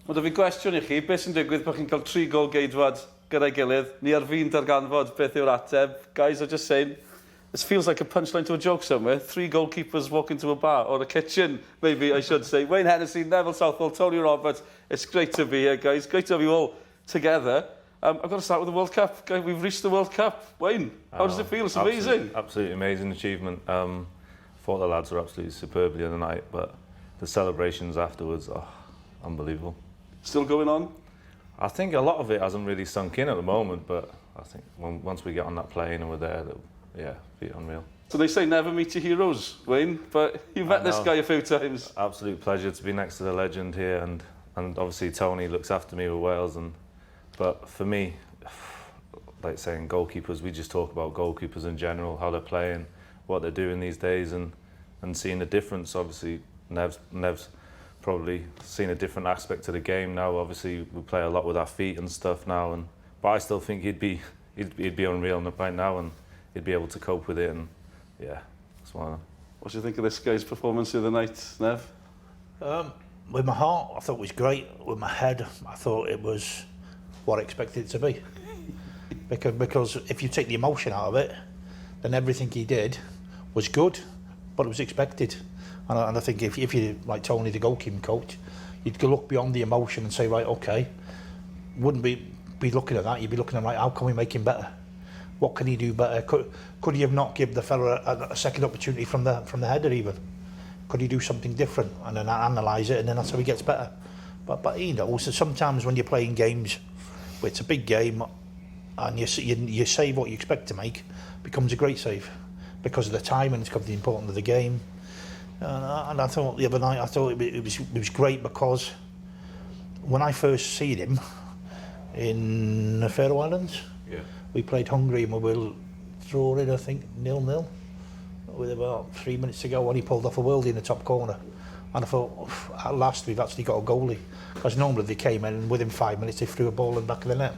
Mae 'da fi gwestiwn I chi, beth sy'n digwydd bod chi'n cael 3 gol geidwad gyda'i gilydd, ni ar fi'n darganfod beth yw'r ateb. Guys, I'm just saying, this feels like a punchline to a joke somewhere. 3 goalkeepers walk into a bar, or a kitchen, maybe I should say. Wayne Hennessey, Neville Southall, Tony Roberts. It's great to be here, guys. Great to have you all together. I've got to start with the World Cup. We've reached the World Cup. Wayne, how does it feel? It's amazing. Absolutely amazing achievement. Thought the lads were absolutely superb the other night, but the celebrations afterwards, unbelievable. Still going on? I think a lot of it hasn't really sunk in at the moment, but I think once we get on that plane and we're there, yeah, be unreal. So they say never meet your heroes, Wayne, but you've met this guy a few times. Absolute pleasure to be next to the legend here, and obviously Tony looks after me with Wales, but for me, like saying goalkeepers, we just talk about goalkeepers in general, how they're playing, what they're doing these days, and seeing the difference. Obviously, Nev's probably seen a different aspect to the game now. Obviously, we play a lot with our feet and stuff now, but I still think he'd be unreal right now, and he'd be able to cope with it. And yeah, that's one of them. What do you think of this guy's performance the other night, Nev? With my heart, I thought it was great. With my head, I thought it was what I expected it to be. because if you take the emotion out of it, then everything he did was good, but it was expected. And I think if you, like Tony, the goalkeeping coach, you'd go look beyond the emotion and say, right, okay, wouldn't be looking at that, you'd be looking at, like, how can we make him better? What can he do better? Could he have not give the fella a second opportunity from the header even? Could he do something different? And then analyse it, and then that's how he gets better. But you know, so sometimes when you're playing games, where it's a big game, and you save what you expect to make, becomes a great save because of the time and it's because of the importance of the game. And I thought the other night, I thought it was great because when I first seen him in the Faroe Islands, we played Hungary and we were drawing, I think, 0-0 with about 3 minutes to go when he pulled off a worldie in the top corner. And I thought, at last we've actually got a goalie. Because normally they came in and within 5 minutes they threw a ball in the back of the net.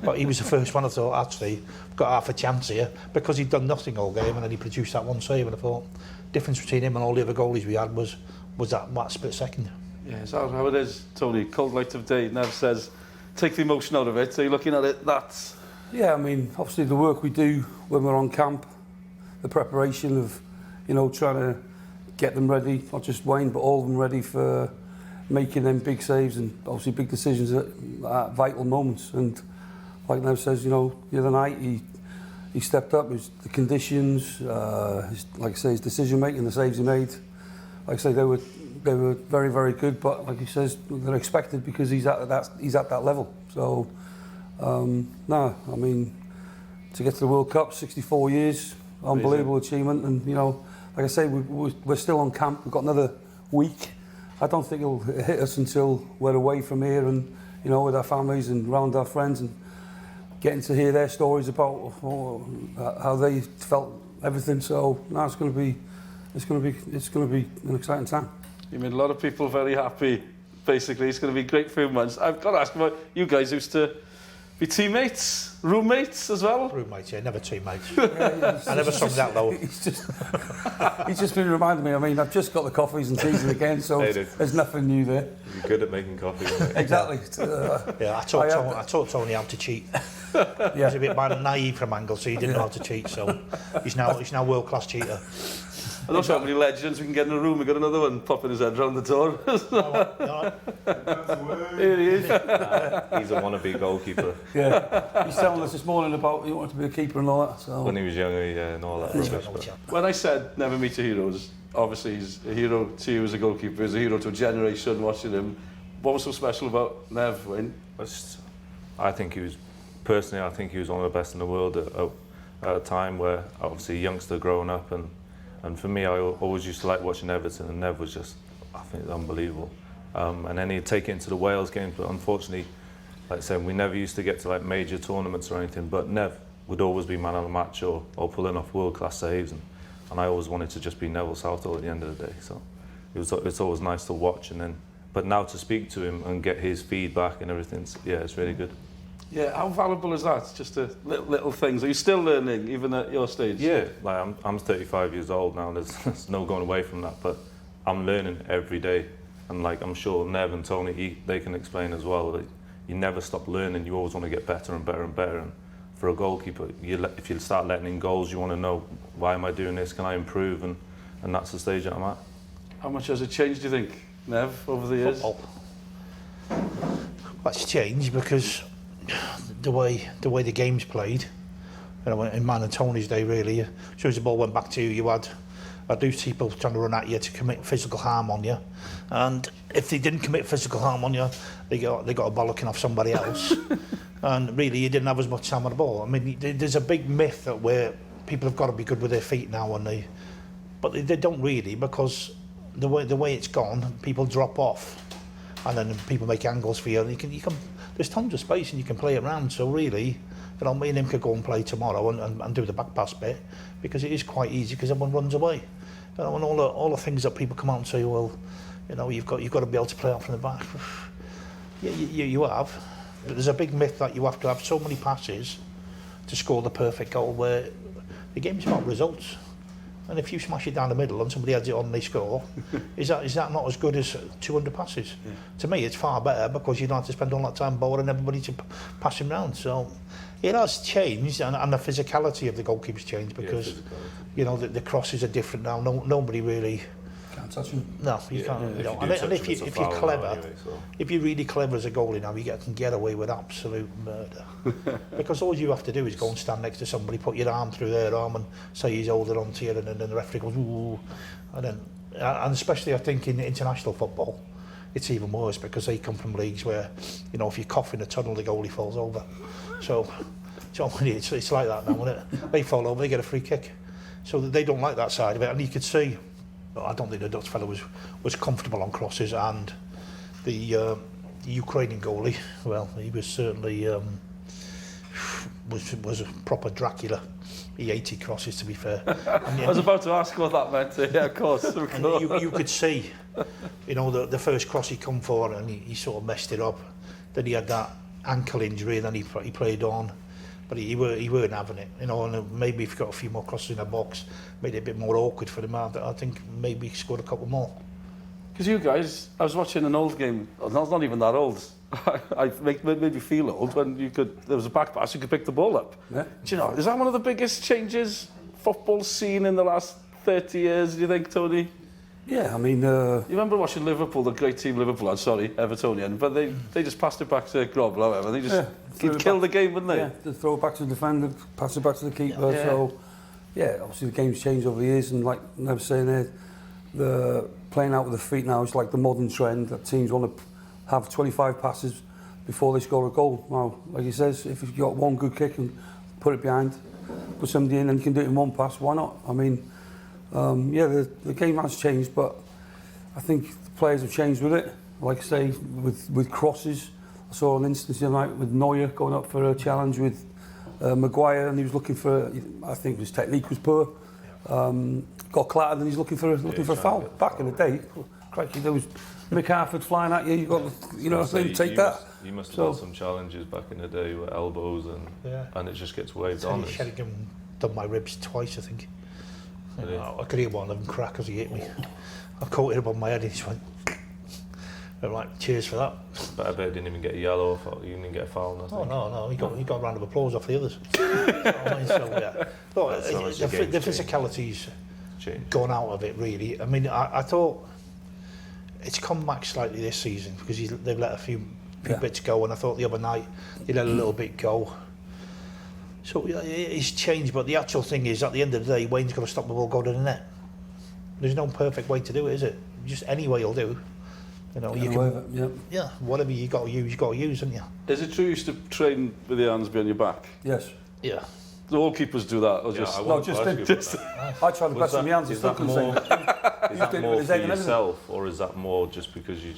But he was the first one. I thought, actually, we've got half a chance here, because he'd done nothing all game and then he produced that one save. And I thought, difference between him and all the other goalies we had was that split second. Yeah, is that how it is, Tony? Cold light of day. Nev says, take the emotion out of it. So you're looking at it, that's... Yeah, I mean, obviously the work we do when we're on camp, the preparation of, you know, trying to get them ready, not just Wayne, but all of them ready for making them big saves and obviously big decisions at vital moments. And like Nev says, you know, the other night he stepped up. The conditions, like I say, his decision making, the saves he made. Like I say, they were very, very good. But like he says, they're expected because he's at that level. So no, I mean, to get to the World Cup, 64 years, unbelievable achievement. And you know, like I say, we're still on camp. We've got another week. I don't think it'll hit us until we're away from here and, you know, with our families and around our friends and getting to hear their stories about how they felt everything. So no, it's going to be an exciting time. You made a lot of people very happy. Basically, it's going to be a great few months. I've got to ask about you guys used to be teammates, roommates as well? Roommates, yeah, never teammates. I never sung that low. He's just been reminding me, I mean, I've just got the coffees and teas again, so there's nothing new there. You're good at making coffee. Exactly. Yeah, I taught Tony how to cheat. He was a bit naive from Angle, so he didn't know how to cheat, so he's now world-class cheater. I'm not sure how many legends we can get in a room. We've got another one popping his head round the door. Here he is. He's a wannabe goalkeeper. Yeah, he's telling us this morning about he wanted to be a keeper and all that. So. When he was younger, yeah, and all that rubbish. When I said never meet your heroes, obviously he's a hero to you as a goalkeeper, he's a hero to a generation watching him. What was so special about Nev, Wayne? I think he was one of the best in the world at a time where obviously a youngster growing up, and for me, I always used to like watching Everton, and Nev was just, I think, unbelievable. And then he'd take it into the Wales games, but unfortunately, like I said, we never used to get to like major tournaments or anything, but Nev would always be man of the match or pulling off world-class saves, and I always wanted to just be Neville Southall at the end of the day. So it's always nice to watch, but now to speak to him and get his feedback and everything, yeah, it's really good. Yeah, how valuable is that? Just the little things. Are you still learning, even at your stage? Yeah, like I'm 35 years old now. There's no going away from that. But I'm learning every day. And like I'm sure Nev and Tony, they can explain as well that you never stop learning. You always want to get better and better and better. And for a goalkeeper, if you start letting in goals, you want to know, why am I doing this? Can I improve? And that's the stage that I'm at. How much has it changed, do you think, Nev, over the years? Football. That's changed because the way the game's played, you know, in Man and Tony's day, really, as soon as the ball went back to you, I do see people trying to run at you to commit physical harm on you, and if they didn't commit physical harm on you, they got a bollocking off somebody else, and really you didn't have as much time on the ball. I mean, there's a big myth that where people have got to be good with their feet now, but they don't really, because the way it's gone, people drop off, and then people make angles for you, and you can there's tons of space and you can play around. So really, you know, me and him could go and play tomorrow and do the back pass bit, because it is quite easy because everyone runs away. You know, and all the things that people come out and say, well, you know, you've got to be able to play out from the back. Yeah, you have. But there's a big myth that you have to have so many passes to score the perfect goal, where the game's about results. And if you smash it down the middle and somebody adds it on and they score, is that not as good as 200 passes? Yeah. To me, it's far better, because you don't have to spend all that time boring everybody to pass him round. So it has changed, and the physicality of the goalkeeper's changed, because you know the crosses are different now. Nobody really can't touch him. No, you can't. You know. And if you're clever, anyway, if you're really clever as a goalie now, you can get away with absolute murder. Because all you have to do is go and stand next to somebody, put your arm through their arm, and say he's holding on to you, and then the referee goes, ooh, and especially I think in international football, it's even worse, because they come from leagues where, you know, if you cough in a tunnel, the goalie falls over. So it's like that now, isn't it? They fall over, they get a free kick. So they don't like that side of it, and you could see. I don't think the Dutch fellow was comfortable on crosses, and the Ukrainian goalie, well, he was certainly was a proper Dracula. He ate crosses, to be fair. I was about to ask what that meant. Yeah, of course. And you could see, you know, the first cross he come for, and he sort of messed it up. Then he had that ankle injury, and then he played on. But he weren't having it, you know, and maybe if he got a few more crosses in the box, made it a bit more awkward for him. I think maybe he scored a couple more. Because you guys, I was watching an old game, not even that old. Made me feel old when there was a back pass, you could pick the ball up. Yeah. Do you know, is that one of the biggest changes football's seen in the last 30 years, do you think, Tony? Yeah, I mean... You remember watching Liverpool, the great team Liverpool, sorry, Evertonian, but they just passed it back to Grob, however. They just killed the game, wouldn't they? Yeah, they throw it back to the defender, pass it back to the keeper. Yeah. So, yeah, obviously the game's changed over the years, and like I was saying there, the playing out with the feet now is like the modern trend, that teams want to have 25 passes before they score a goal. Now, like he says, if you've got one good kick and put it behind, put somebody in and you can do it in one pass, why not? I mean, yeah, the game has changed, but I think the players have changed with it. Like I say, with crosses, I saw an instance the other night with Neuer going up for a challenge with Maguire, and he was looking for, I think his technique was poor. Got clattered, and he's looking for a foul. Back in the day, crikey, there was Mick Harford flying at you. You got, you know, take that. You must have had some challenges back in the day with elbows, and it just gets waved on. Sheringham done my ribs twice, I think. I could hear one of them crack as he hit me. I caught it up on my head, and he just went. I'm like, cheers for that. But I bet he didn't even get a yellow, you didn't get a foul, nothing. Oh, no, he got a round of applause off the others. So, yeah. But the physicality's gone out of it, really. I mean, I thought it's come back slightly this season, because they've let a few bits go, and I thought the other night they let a little bit go. So it's changed, but the actual thing is, at the end of the day, Wayne's got to stop the ball going to the net. There's no perfect way to do it, is it? Just any way will do. You know, you can, whatever you got to use, haven't you? Is it true you used to train with your hands behind your back? Yes. Yeah. The all keepers do that, or just... No, just I try to best with my hands. Is that more for yourself, or is that more just because you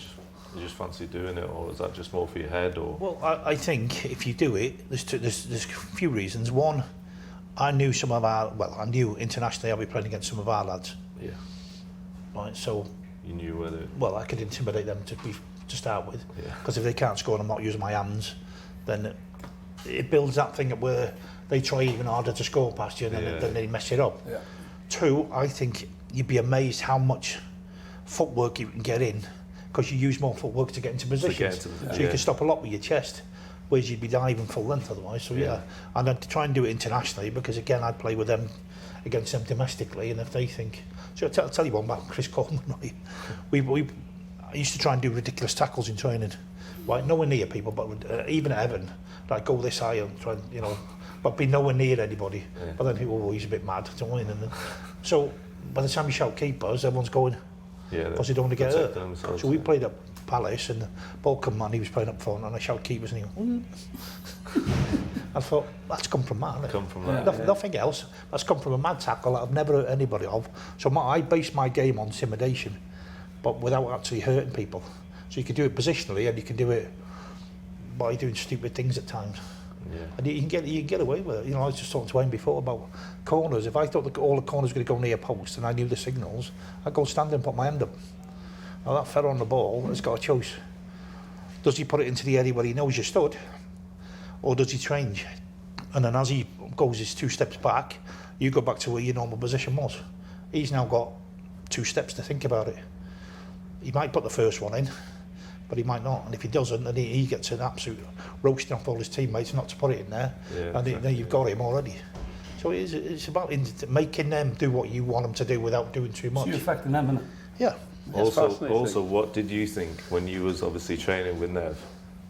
just fancy doing it, or is that just more for your head? Or well, I think if you do it, there's a few reasons. One, I knew internationally I'd be playing against some of our lads. Yeah. Right, so... You knew whether... Well, I could intimidate them to start with, because if they can't score and I'm not using my hands, then it builds that thing where they try even harder to score past you, and then they mess it up. Yeah. Two, I think you'd be amazed how much footwork you can get in because you use more footwork to get into positions. So you can stop a lot with your chest, whereas you'd be diving full length otherwise. So yeah, and then to try and do it internationally, because again, I'd play with them against them domestically, and if they think, so I'll tell you one about Chris Coleman. Right? I used to try and do ridiculous tackles in training, right? Nowhere near people, but even at Everton, like go this high and try and, you know, but be nowhere near anybody. Yeah. But then people, he's a bit mad, don't you? And then, so by the time you shout keepers, everyone's going, because they don't want to get hurt. So we played at Palace, and the ball come on, he was playing up front, and I shout keepers, and he went, I thought, that's come from that. Nothing else. That's come from a mad tackle that I've never hurt anybody of. So I base my game on intimidation, but without actually hurting people. So you can do it positionally, and you can do it by doing stupid things at times. Yeah. And you can get away with it. You know, I was just talking to Wayne before about corners. If I thought all the corners were going to go near post and I knew the signals, I'd go stand and put my hand up. Now that fella on the ball has got a choice. Does he put it into the area where he knows you stood, or does he change? And then as he goes his 2 steps back, you go back to where your normal position was. He's now got 2 steps to think about it. He might put the first one in, but he might not. And if he doesn't, then he gets an absolute roasting off all his teammates not to put it in there. Yeah, and then you've got him already. So it's about making them do what you want them to do without doing too much. So you're affecting them, isn't it? Yeah. Also, what did you think when you was obviously training with Nev,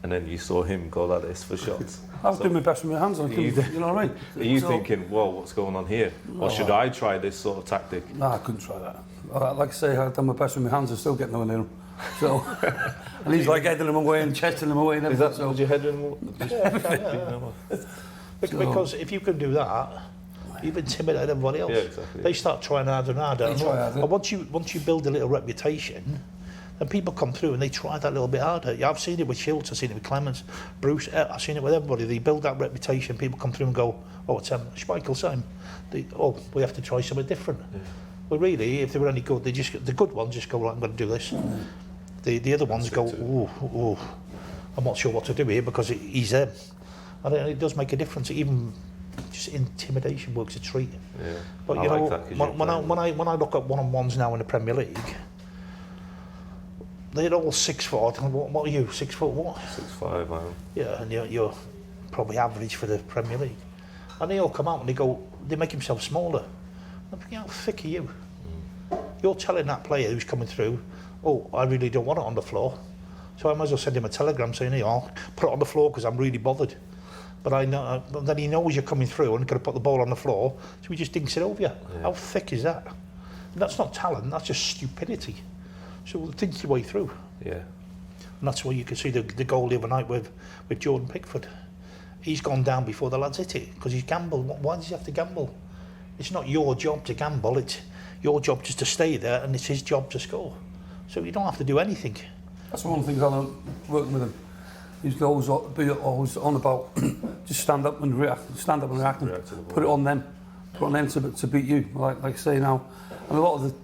and then you saw him go like this for shots? I was doing my best with my hands on. You know what I mean? Are you thinking, whoa, what's going on here? Or should I try this sort of tactic? No, I couldn't try that. Like I say, I've done my best with my hands and still getting nowhere near him. So, and he's like heading him away and chesting him away. And is that so? Was your head in? Because if you can do that, you've intimidated everybody else. Yeah, exactly. They start trying harder and harder. And once you build a little reputation, then people come through and they try that little bit harder. Yeah, I've seen it with Schultz, I've seen it with Clemens, Bruce, I've seen it with everybody. They build that reputation, people come through and go, oh, it's Schmeichel, Sam. We have to try something different. Yeah. Well, really, if they were any good, the good ones just go, right, I'm going to do this. The other ones go, oh, I'm not sure what to do here because he's them. And it does make a difference. Even just intimidation works a treat. Yeah. But you know, when I look at one-on-ones now in the Premier League, they're all 6 foot. What are you? 6 foot what? 6'5", I am. Yeah, and you're probably average for the Premier League. And they all come out and they make themselves smaller. I'm thinking, how thick are you? You're telling that player who's coming through, oh, I really don't want it on the floor. So I might as well send him a telegram saying, hey, I'll put it on the floor because I'm really bothered. But I know then he knows you're coming through and going to put the ball on the floor, so he just dinks it over you. Yeah. How thick is that? And that's not talent, that's just stupidity. So think your way through. Yeah. And that's why you can see the goal the other night with Jordan Pickford. He's gone down before the lads hit it because he's gambled. Why does he have to gamble? It's not your job to gamble, it's your job just to stay there, and it's his job to score. So you don't have to do anything. That's one of the things I learned working with him. He's always on about just stand up and react and put it on them. Put on them to beat you, like I say now. And a lot of the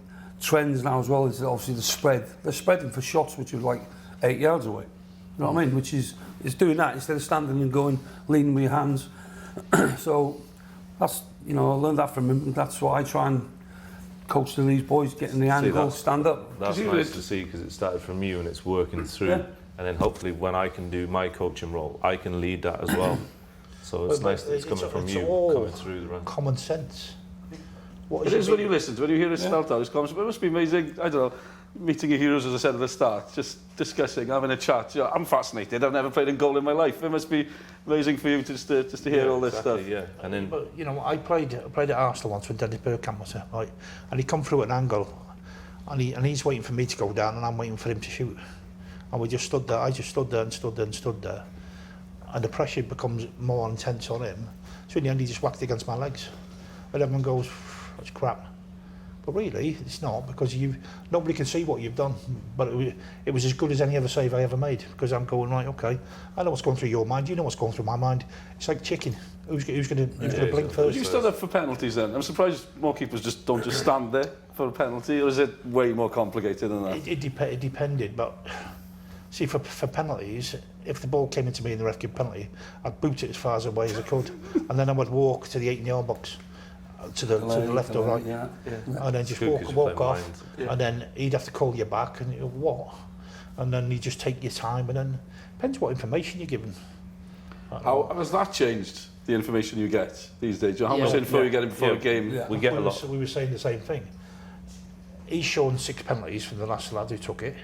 trends now as well is obviously the spread. They're spreading for shots which are like 8 yards away. You know what I mean? Which is doing that instead of standing and going, leaning with your hands. So that's, you know, I learned that from him, and that's what I try and coach to these boys, getting the angle, stand up. That's nice to see because it started from you and it's working through. Yeah. And then hopefully when I can do my coaching role, I can lead that as well. So it's nice that it's coming from you, coming through the ranks. Common sense. It is when you listen to, when you hear it spelt out, it must be amazing, I don't know, meeting your heroes, as I said at the start, just discussing, having a chat. You know, I'm fascinated, I've never played in goal in my life. It must be amazing for you just to hear all this stuff. Yeah. And then, but, you know, I played at Arsenal once when Dennis Bergkamp was there, right? And he come through at an angle, and he's waiting for me to go down, and I'm waiting for him to shoot. And we just stood there. I just stood there and stood there and stood there, and the pressure becomes more intense on him. So in the end, he just whacked against my legs, and everyone goes, "That's crap." But really, it's not, because nobody can see what you've done. But it was as good as any other save I ever made, because I'm going, right, okay, I know what's going through your mind, you know what's going through my mind. It's like chicken. Who's going to blink first? You stood up for penalties then? I'm surprised more keepers don't just stand there for a penalty, or is it way more complicated than that? It depended, but see, for penalties, if the ball came into me and the ref gave penalty, I'd boot it as far away as I could, and then I would walk to the 18-yard box. To the left or right, and then just walk off, and then he'd have to call you back, and you go, what? and then you just take your time, and then depends what information you're given. How has that changed, the information you get these days? How much info you getting before a game? Yeah. We get a lot. We were saying the same thing. He's shown 6 penalties from the last lad who took it,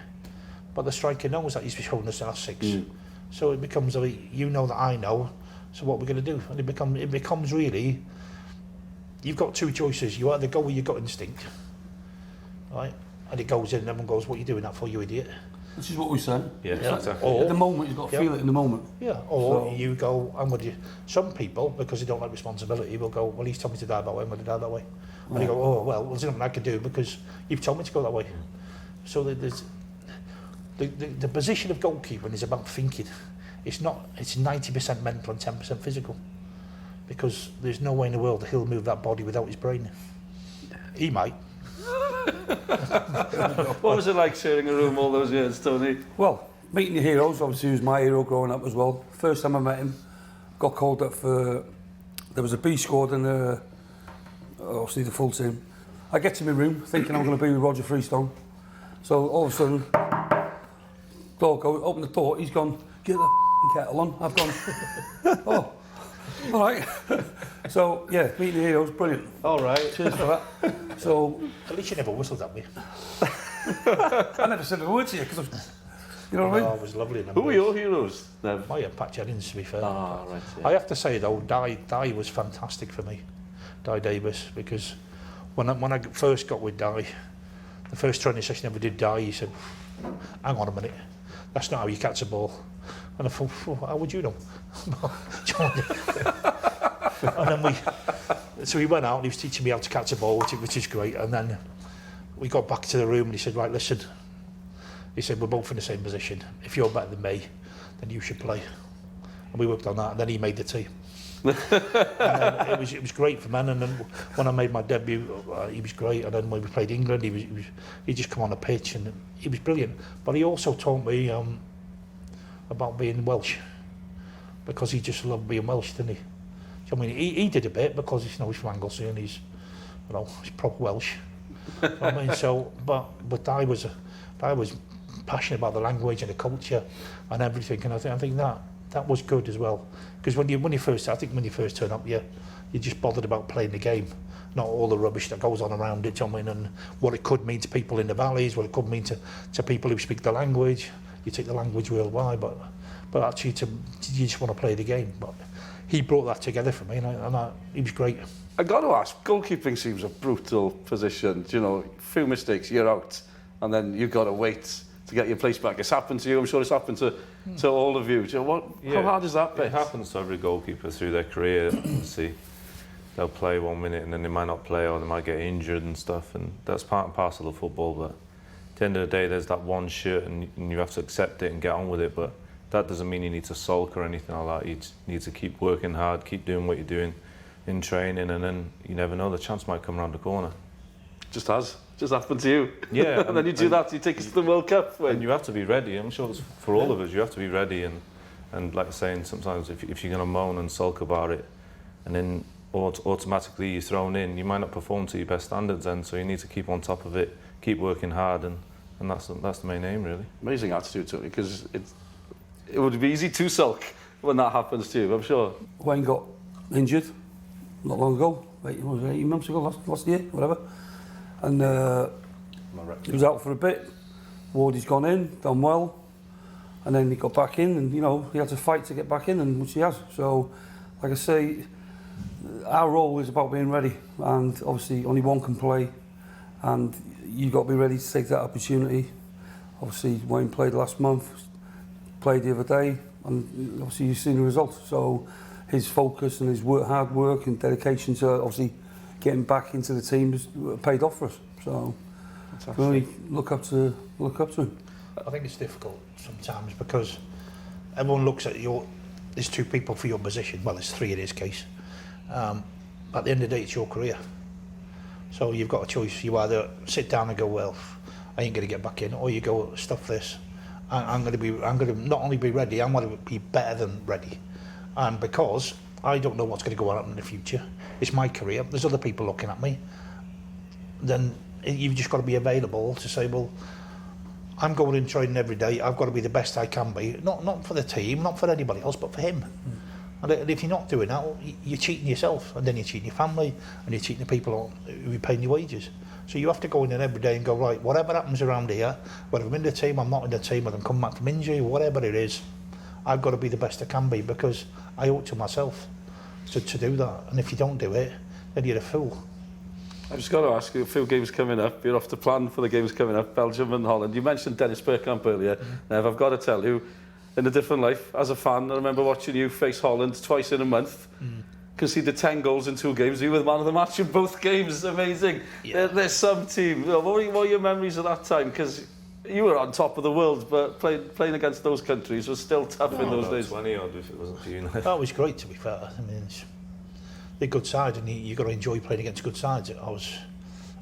but the striker knows that he's shown us the last 6. So it becomes, you know that I know, so what we're going to do? And it becomes really, you've got 2 choices. You either go with your gut instinct, right? And it goes in, and everyone goes, what are you doing that for, you idiot? Which is what we say. Yeah, exactly. Or, At the moment, you've got to feel it in the moment. yeah, or So- you go, I'm with you. Some people, because they don't like responsibility, will go, well, he's told me to die that way, I'm going to die that way. And you go, oh, well, there's nothing I can do because you've told me to go that way. So there's the position of goalkeeping is about thinking. It's 90% mental and 10% physical. Because there's no way in the world that he'll move that body without his brain. He might. What was it like sharing a room all those years, Tony? Well, meeting your heroes, obviously, he was my hero growing up as well. First time I met him, got called up for... There was a B squad and obviously the full team. I get to my room thinking I'm going to be with Roger Freestone. So all of a sudden, door goes, open the door, he's gone, get the f***ing kettle on. I've gone, oh, all right. So, yeah, meeting your heroes, brilliant. All right. Cheers for that. So, At least you never whistled at me. I never said a word to you because you know what I mean? Oh, it was lovely. Who were your heroes, Nev? Oh yeah, Pat Jennings, to be fair. Ah, right. I have to say though, Di was fantastic for me, Di Davis, because when I first got with Di, the first training session I ever did Di, he said, hang on a minute, that's not how you catch a ball. And I thought, how would you know? And then so he went out and he was teaching me how to catch a ball, which is great. And then we got back to the room and he said, right, listen, he said, we're both in the same position. If you're better than me, then you should play. And we worked on that, and then he made the team. And then it was great for men. And then when I made my debut, he was great. And then when we played England, he just come on the pitch and he was brilliant. But he also taught me about being Welsh, because he just loved being Welsh, didn't he? So, I mean, he did a bit because he's from Anglesey and he's proper Welsh. So, I mean, but I was passionate about the language and the culture and everything, and I think that was good as well. Because when you first turn up, you're just bothered about playing the game, not all the rubbish that goes on around it. I mean, and what it could mean to people in the valleys, what it could mean to people who speak the language. You take the language worldwide, but actually you just want to play the game. But he brought that together for me, and he was great. I got to ask, goalkeeping seems a brutal position. You know, few mistakes, you're out, and then you've got to wait to get your place back. It's happened to you. I'm sure it's happened to all of you. How hard is that bit? It happens to every goalkeeper through their career. See, they'll play 1 minute and then they might not play, or they might get injured and stuff, and that's part and parcel of football. But at the end of the day, there's that one shirt, and you have to accept it and get on with it. But that doesn't mean you need to sulk or anything like that. You just need to keep working hard, keep doing what you're doing in training, and then you never know, the chance might come around the corner. Just happened to you. Yeah. And then you do that, you take us to the World Cup. And you have to be ready. I'm sure it's for all of us, you have to be ready. And like I'm saying, sometimes if you're going to moan and sulk about it, and then automatically you're thrown in, you might not perform to your best standards then, so you need to keep on top of it, keep working hard, and that's the main aim, really. Amazing attitude, Tony, because it would be easy to sulk when that happens to you, I'm sure. Wayne got injured not long ago, 18 months ago, last year, whatever. And he was out for a bit. Wardy's gone in, done well, and then he got back in, and he had to fight to get back in, and which he has. So, like I say, our role is about being ready, and obviously only one can play, and you've got to be ready to take that opportunity. Obviously, Wayne played last month, played the other day, and obviously you've seen the results. So his focus and his hard work and dedication to obviously getting back into the team has paid off for us. So we only look up to him. I think it's difficult sometimes because everyone looks at there's 2 people for your position. Well, there's 3 in his case. At the end of the day, it's your career. So you've got a choice. You either sit down and go, well, I ain't going to get back in, or you go, stuff this. I'm going to not only be ready, I'm going to be better than ready. And because I don't know what's going to go on in the future, it's my career. There's other people looking at me. Then you've just got to be available to say, well, I'm going in training every day. I've got to be the best I can be. Not for the team, not for anybody else, but for him. And if you're not doing that, you're cheating yourself, and then you're cheating your family, and you're cheating the people who are paying your wages. So you have to go in there every day and go, right, whatever happens around here, whether I'm in the team, I'm not in the team, whether I'm coming back from injury, whatever it is, I've got to be the best I can be, because I owe it to myself to do that. And if you don't do it, then you're a fool. I've just got to ask you, a few games coming up. You're off to plan for the games coming up, Belgium and Holland. You mentioned Dennis Bergkamp earlier. Nev, I've got to tell you, in a different life, as a fan, I remember watching you face Holland twice in a month. Conceded 10 goals in 2 games. You were the man of the match in both games. Amazing. Yeah. There's some team. What were your memories of that time? Because you were on top of the world, but playing against those countries was still tough in those days. 20 odd if it wasn't for you. That was great, to be fair. I mean, they're good sides, and you got to enjoy playing against good sides.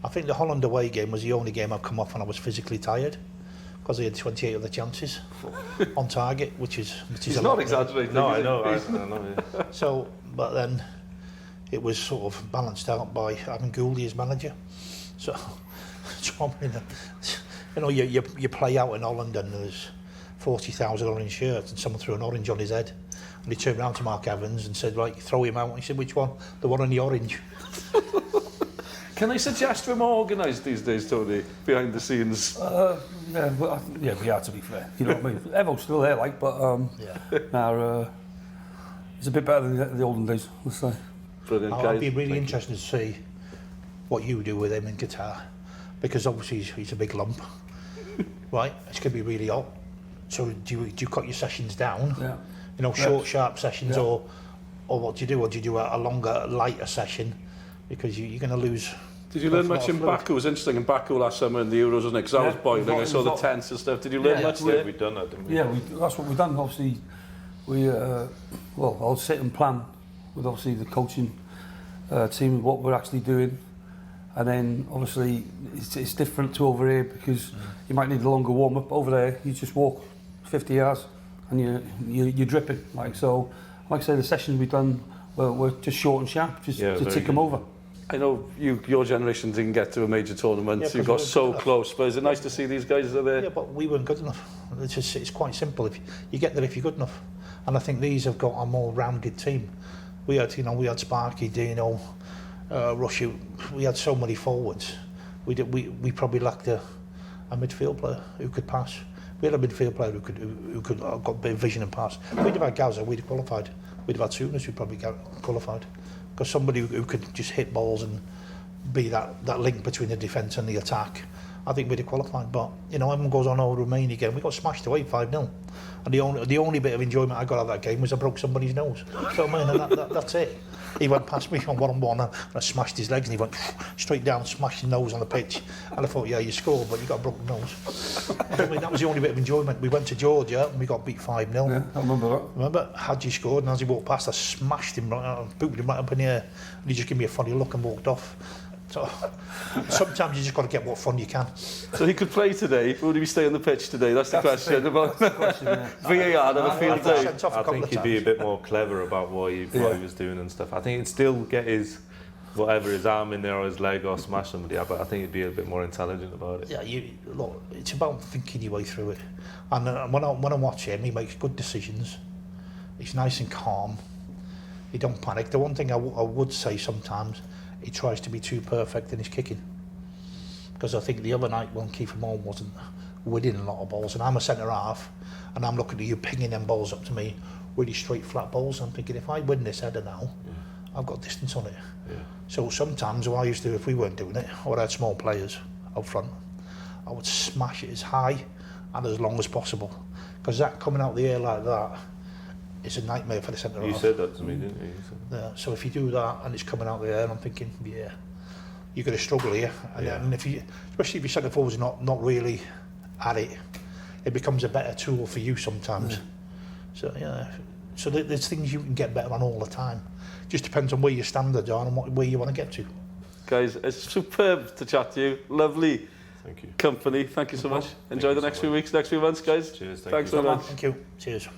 I think the Holland away game was the only game I've come off when I was physically tired, because they had 28 other chances on target, which is He's not exaggerating. No, I know. Yeah. So, but then it was sort of balanced out by having Goaley as manager. So, you know, you play out in Holland and there's 40,000 orange shirts, and someone threw an orange on his head, and he turned around to Mark Evans and said, right, throw him out. He said, which one? The one on the orange. Can I suggest we're more organised these days, Tony, behind the scenes? Yeah, we are, to be fair. You know what I mean? Everyone's still there, like, but now it's a bit better than the olden days, let's say. Brilliant, guys. I'd be really interested to see what you do with him in Qatar, because obviously he's a big lump, right? It's going to be really hot. So do you cut your sessions down? Yeah. You know, short, sharp sessions, or what do you do? Or do you do a longer, lighter session? Because you're going to lose. Did you learn much in Baku? It was interesting in Baku last summer in the Euros, wasn't it? Because I was boiling, I saw the tents and stuff. Did you learn much there? We've done that, didn't we? Yeah, that's what we've done. Obviously, I'll sit and plan with obviously the coaching team what we're actually doing, and then obviously it's different to over here, because you might need a longer warm up. Over there, you just walk 50 yards and you're dripping. Like so, like I say, the sessions we've done were just short and sharp, just to tick them over. I know your generation didn't get to a major tournament. You got so close, but is it nice to see these guys are there? Yeah, but we weren't good enough. It's quite simple. If you get there if you're good enough, and I think these have got a more rounded team. We had Sparky, Dino, Rush. We had so many forwards. We probably lacked a midfield player who could pass. We had a midfield player who could got a bit of vision and pass. We'd have had Gaza, we'd have qualified. We'd have had Sooners, who'd probably qualified. Because somebody who could just hit balls and be that link between the defence and the attack, I think we'd have qualified. But, you know, everyone goes on over Romania again. We got smashed away 5-0. And the only bit of enjoyment I got out of that game was I broke somebody's nose. So, I mean, that's it. He went past me on one-on-one and I smashed his legs, and he went straight down, smashed his nose on the pitch. And I thought, yeah, you scored, but you got a broken nose. I mean, that was the only bit of enjoyment. We went to Georgia and we got beat 5-0. Yeah, I remember that. Remember, Hadji scored, and as he walked past, I smashed him, booted him right up in the air, and he just gave me a funny look and walked off. So sometimes you just got to get what fun you can. So he could play today. Would he be staying on the pitch today? That's the question. About VAR and a field day. I think he'd be a bit more clever about what he was doing and stuff. I think he'd still get his arm in there or his leg or smash somebody, but I think he'd be a bit more intelligent about it. Yeah, look, it's about thinking your way through it. And when I watch him, he makes good decisions. He's nice and calm. He don't panic. The one thing I would say sometimes, he tries to be too perfect in his kicking. Because I think the other night when Kiefer Moore wasn't winning a lot of balls, and I'm a centre half, and I'm looking at you pinging them balls up to me, really straight flat balls, I'm thinking, if I win this header now, I've got distance on it. Yeah. So sometimes what I used to do if we weren't doing it, or I had small players up front, I would smash it as high and as long as possible. Because that coming out the air like that is a nightmare for the centre half. You said that to me, didn't you? Yeah, so if you do that and it's coming out the air, I'm thinking, yeah, you're going to struggle here. And if you, especially if your centre forward's not really at it, it becomes a better tool for you sometimes. So so there's things you can get better on all the time. Just depends on where your standards are and where you want to get to. Guys, it's superb to chat to you. Lovely. Thank you. Company. Thank you so much. Enjoy the next few weeks, next few months, guys. Cheers. Thanks so much. Thank you. Cheers.